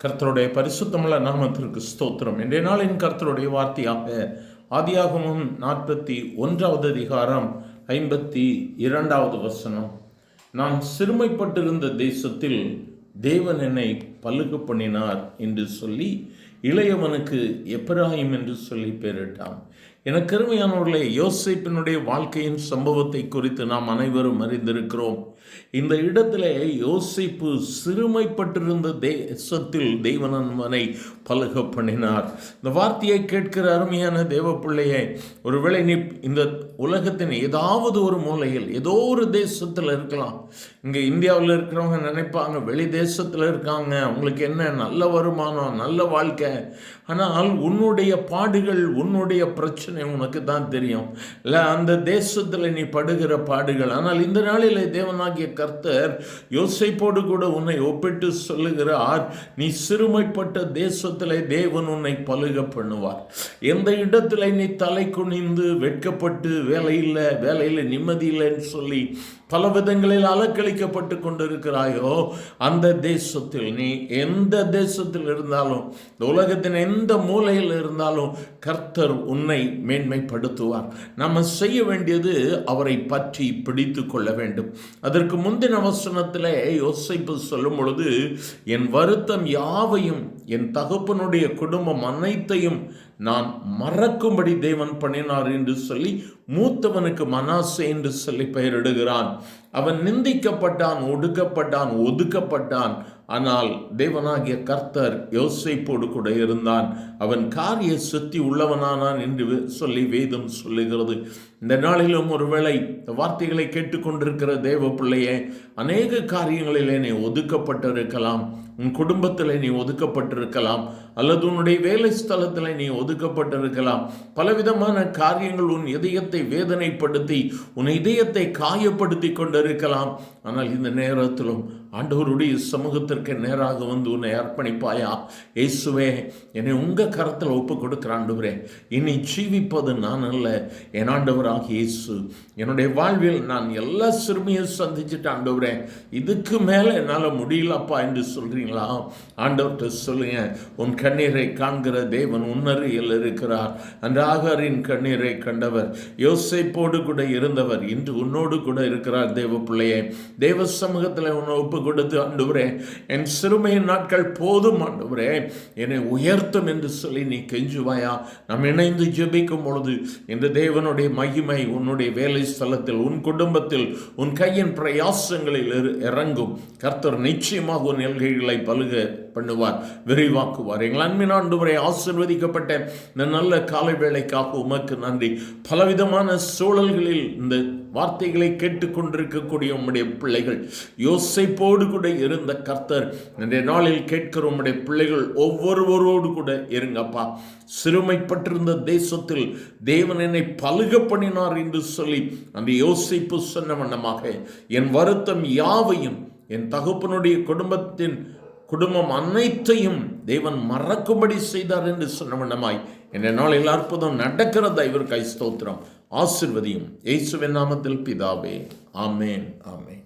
கர்த்தருடைய பரிசுத்தமுள்ள நாமத்திற்கு ஸ்தோத்திரம். இன்றைய நாளின் கர்த்தருடைய வார்த்தையாக ஆதியாகமம் 41வது அதிகாரம் 52வது வசனம். நான் சிறுமைப்பட்டிருந்த தேசத்தில் தேவன் என்னை பலுக பண்ணினார் என்று சொல்லி இளையவனுக்கு எப்பிராயிம் என்று சொல்லி பெயரிட்டான். எனக்கு அருமையானவர்களே, யோசேப்பினுடைய வாழ்க்கையின் சம்பவத்தை குறித்து நாம் அனைவரும் அறிந்திருக்கிறோம். இந்த இடத்திலே யோசேப்பு சிறுமைப்பட்டிருந்த தேசத்தில் தேவன் அவனை பலுக பண்ணினார். இந்த வார்த்தையை கேட்கிற அருமையான தேவ பிள்ளையே, ஒருவேளை நீ இந்த உலகத்தின் ஏதாவது ஒரு மூலையில் ஏதோ ஒரு தேசத்தில் இருக்கலாம். இங்கே இந்தியாவில் இருக்கிறவங்க நினைப்பாங்க வெளி தேசத்தில் இருக்காங்க, அவங்களுக்கு என்ன நல்ல வருமானம், நல்ல வாழ்க்கை. ஆனால் உன்னுடைய பாடுகள், உன்னுடைய பிரச்சனை உனக்கு தான் தெரியும். இல்லை அந்த தேசத்தில் நீ படுகிற பாடுகள். ஆனால் இந்த நாளிலே தேவனாகிய கர்த்தர் யோசேப்போடு கூட உன்னை ஒப்பிட்டு சொல்லுகிறார், நீ சிறுமைப்பட்ட தேசத்தில் தேவன் உன்னை பலுக பண்ணுவார். எந்த இடத்துல நீ தலை குனிந்து வெட்கப்பட்டு வேலையில் நிம்மதி இல்லைன்னு சொல்லி பல விதங்களில் அலக்களிக்கப்பட்டு கொண்டிருக்கிறாயோ, அந்த தேசத்தில் நீ எந்த தேசத்தில் இருந்தாலும், இந்த உலகத்தின் எந்த மூலையில் இருந்தாலும் கர்த்தர் உன்னை மேன்மைப்படுத்துவார். நம்ம செய்ய வேண்டியது அவரை பற்றி பிடித்து கொள்ள வேண்டும். அதற்கு முந்தின வசனத்திலே யோசேப்பு சொல்லும் பொழுது, என் வருத்தம் யாவையும் என் தகப்பனுடைய குடும்பம் அனைத்தையும் நான் மறக்கும்படி தேவன் பண்ணினார் என்று சொல்லி மூத்தவனுக்கு மனாசே என்று சொல்லி பெயரிடுகிறான். அவன் நிந்திக்கப்பட்டான், ஒடுக்கப்பட்டான், ஒதுக்கப்பட்டான். ஆனால் தேவனாகிய கர்த்தர் யோசேப்போடு கூட இருந்தான். அவன் காரிய சித்தி உள்ளவனானான் என்று சொல்லி வேதம் சொல்லுகிறது. இந்த நாளிலும் ஒருவேளை வார்த்தைகளை கேட்டுக்கொண்டிருக்கிற தேவ பிள்ளையே, அநேக காரியங்களிலே நீ ஒதுக்கப்பட்டிருக்கலாம். உன் குடும்பத்தில் நீ ஒதுக்கப்பட்டிருக்கலாம், அல்லது உன்னுடைய வேலை ஸ்தலத்தில் நீ ஒதுக்கப்பட்டிருக்கலாம். பலவிதமான காரியங்கள் உன் இதயத்தை வேதனைப்படுத்தி உன் இதயத்தை காயப்படுத்தி கொண்டிருக்கலாம். ஆனால் இந்த நேரத்திலும் ஆண்டவருடைய சமூகத்திற்கு நேராக வந்து உன்னை அர்ப்பணிப்பாயா? இயேசுவே, என்னை உங்கள் கரத்தில் ஒப்பு கொடுக்கிற ஆண்டவரே, இனி ஜீவிப்பது நான் அல்ல, என் ஆண்டவராக இயேசு. என்னுடைய வாழ்வில் நான் எல்லா சிறுமியும் சந்திச்சுட்டு ஆண்டவரே, இதுக்கு மேலே என்னால் முடியலப்பா என்று சொல்கிறீங்களா? ஆண்டவர்கிட்ட சொல்லுங்க, உன் கண்ணீரை காண்கிற தேவன் உன்னருகில் இருக்கிறார். அந்த ஆகாரின் கண்ணீரை கண்டவர், யோசேப்போடு கூட இருந்தவர், இன்று உன்னோடு கூட இருக்கிறார். தேவ பிள்ளையே, தேவ சமூகத்தில் உன்னை ஒப்பு கொடுத்து, ஆண்டவரே, என் சிறுமையின் நாட்கள் போதும் ஆண்டவரே, என்னை உயர்த்தும் என்று சொல்லி நீ கெஞ்சுவாயா? நாம் இணைந்து ஜெபிக்கும் பொழுது இந்த தேவனுடைய மகிமை உன்னுடைய வேலை ஸ்தலத்தில், உன் குடும்பத்தில், உன் கையின் பிரயாசங்களில் இறங்கும். கர்த்தர் நிச்சயமாக உன் எல்கைகளை பலுக பண்ணுவார், விரிவாக்குவார். எங்கள் அன்பின் ஆண்டவரே, ஆசீர்வதிக்கப்பட்ட இந்த நல்ல காலை வேளைக்காக உமக்கு நன்றி. பலவிதமான சூழல்களில் இந்த வார்த்தைகளை கேட்டுக்கொண்டிருக்கக்கூடிய உம்முடைய பிள்ளைகள், யோசேப்போடு கூட இருந்த கர்த்தர் இன்றைய நாளில் கேட்கிற உம்முடைய பிள்ளைகள் ஒவ்வொருவரோடு கூட இருங்கப்பா. சிறுமைப்பட்டிருந்த தேசத்தில் தேவன் என்னை பலுக பண்ணினார் என்று சொல்லி அந்த யோசேப்பு சொன்ன வண்ணமாக என் வருத்தம் யாவையும் என் தகப்பனுடைய குடும்பம் அனைத்தையும் தேவன் மறக்கும்படி செய்தார் என்று சொன்ன வண்ணமாய் இந்த நாளில் அற்புதம் நடக்கிறதா இவர் கை ஸ்தோத்திரம். ஆசீர்வதியும் இயேசுவின் நாமத்தில் பிதாவே. ஆமேன், ஆமேன்.